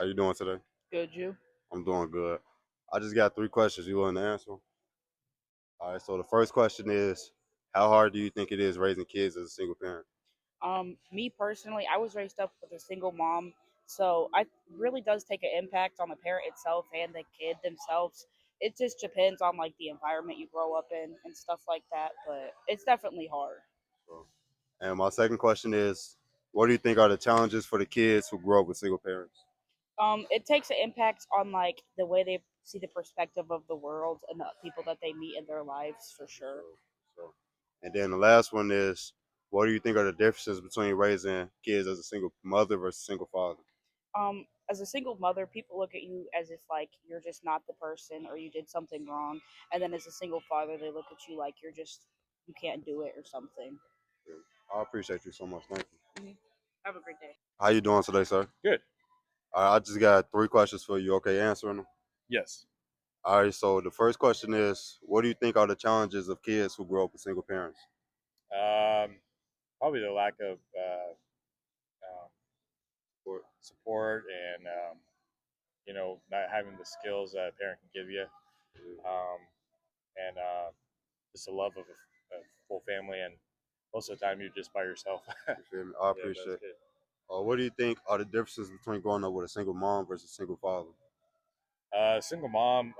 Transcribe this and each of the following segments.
How you doing today? Good, you? I'm doing good. I just got three questions. You want to answer 'em? All right. So the first question is, how hard do you think it is raising kids as a single parent? Me personally, I was raised up with a single mom, so I really does take an impact on the parent itself and the kid themselves. It just depends on like the environment you grow up in and stuff like that, but it's definitely hard. So, and my second question is, what do you think are the challenges for the kids who grow up with single parents? It takes an impact on like the way they see the perspective of the world and the people that they meet in their lives for sure. So, and then the last one is, what do you think are the differences between raising kids as a single mother versus single father? As a single mother, people look at you as if like you're just not the person or you did something wrong, and then as a single father, they look at you like you can't do it or something. I appreciate you so much. Thank you. Have a great day. How you doing today, sir? Good. All right, I just got three questions for you. Okay, answering them. Yes. All right, so the first question is, what do you think are the challenges of kids who grow up with single parents? Um, Probably the lack of support and not having the skills that a parent can give you, um, and just the love of a full family. And most of the time, you're just by yourself. You feel me? I Yeah, but appreciate it's it. good. What do you think are the differences between growing up with a single mom versus a single father? Single mom.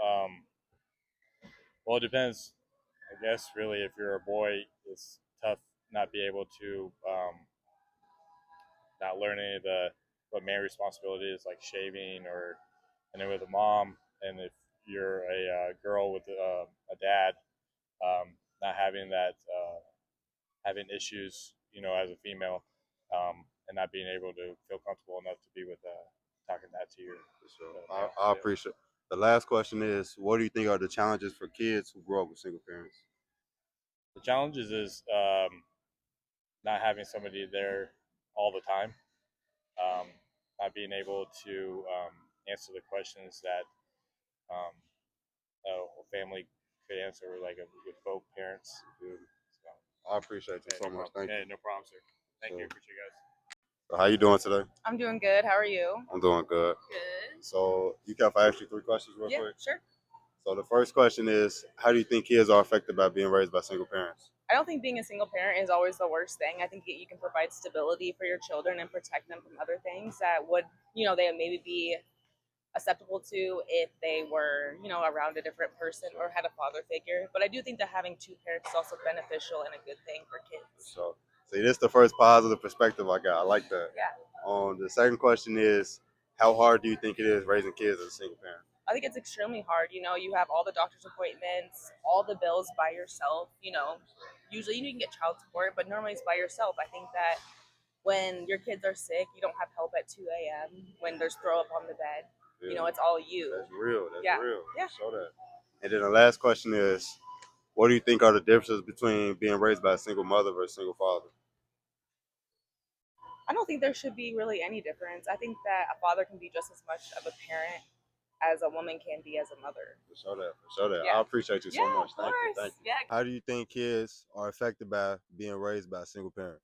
Well, it depends. I guess really, if you're a boy, it's tough not be able to not learn any of the what man responsibility is, like shaving or and then with a mom, and if you're a girl with a dad, not having that having issues, as a female, and not being able to feel comfortable enough to be with talking that to your So male. I Yeah. appreciate it. The last question is, what do you think are the challenges for kids who grow up with single parents? The challenges is not having somebody there all the time, um, not being able to answer the questions that um, a family could answer, like with both parents. So, I appreciate you yeah, so no much. problem. Thank Yeah, you. no problem, sir. Thank you. So, Appreciate you guys. so how you doing today? I'm doing good. How are you? I'm doing good. Good. So you care if I ask you three questions real Yeah, quick? sure. So the first question is, how do you think kids are affected by being raised by single parents? I don't think being a single parent is always the worst thing. I think that you can provide stability for your children and protect them from other things that would, they maybe be acceptable to if they were, around a different person or had a father figure. But I do think that having two parents is also beneficial and a good thing for kids. So see, this is the first positive perspective I got. I like that. Yeah. The second question is, how hard do you think it is raising kids as a single parent? I think it's extremely hard. You have all the doctor's appointments, all the bills by yourself. Usually you can get child support, but normally it's by yourself. I think that when your kids are sick, you don't have help at 2 a.m. when there's throw up on the bed. Yeah, It's all you. that's real. That's Yeah. real. Yeah. Show that. And then the last question is, what do you think are the differences between being raised by a single mother versus a single father? I don't think there should be really any difference. I think that a father can be just as much of a parent as a woman can be as a mother. Show that. Show that. I Yeah. appreciate you Yeah, so much. of Thank you. course. Thank you. Yeah. How do you think kids are affected by being raised by a single parent?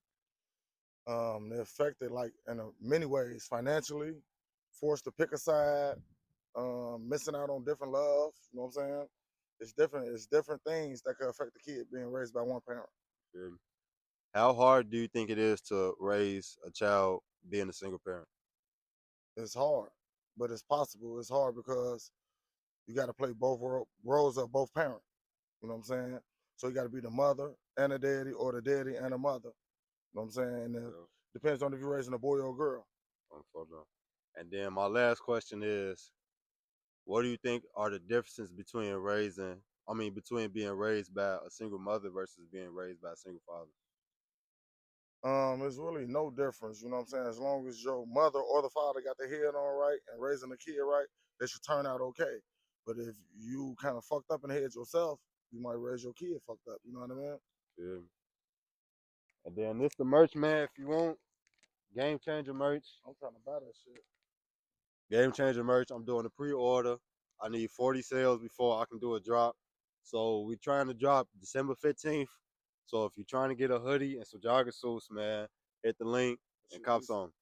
They're affected like in many ways, financially, forced to pick a side, missing out on different love. You know what I'm saying? It's different. It's different things that could affect the kid being raised by one parent. Yeah. How hard do you think it is to raise a child being a single parent? It's hard, but it's possible. It's hard because you got to play both roles of both parents. You know what I'm saying? So you got to be the mother and a daddy, or the daddy and a mother. You know what I'm saying? And it Yeah. depends on if you're raising a boy or a girl. And then my last question is, what do you think are the differences between being raised by a single mother versus being raised by a single father? It's really no difference, you know what I'm saying? As long as your mother or the father got their head on right and raising the kid right, they should turn out okay. But if you kind of fucked up in the head yourself, you might raise your kid fucked up. You know what I mean? Yeah. And then this the merch, man. If you want Game Changer merch, I'm trying to buy that shit. Game Changer merch. I'm doing a pre-order. I need 40 sales before I can do a drop. So we're trying to drop December 15th. So if you're trying to get a hoodie and some jogger suits, man, hit the link and cop some.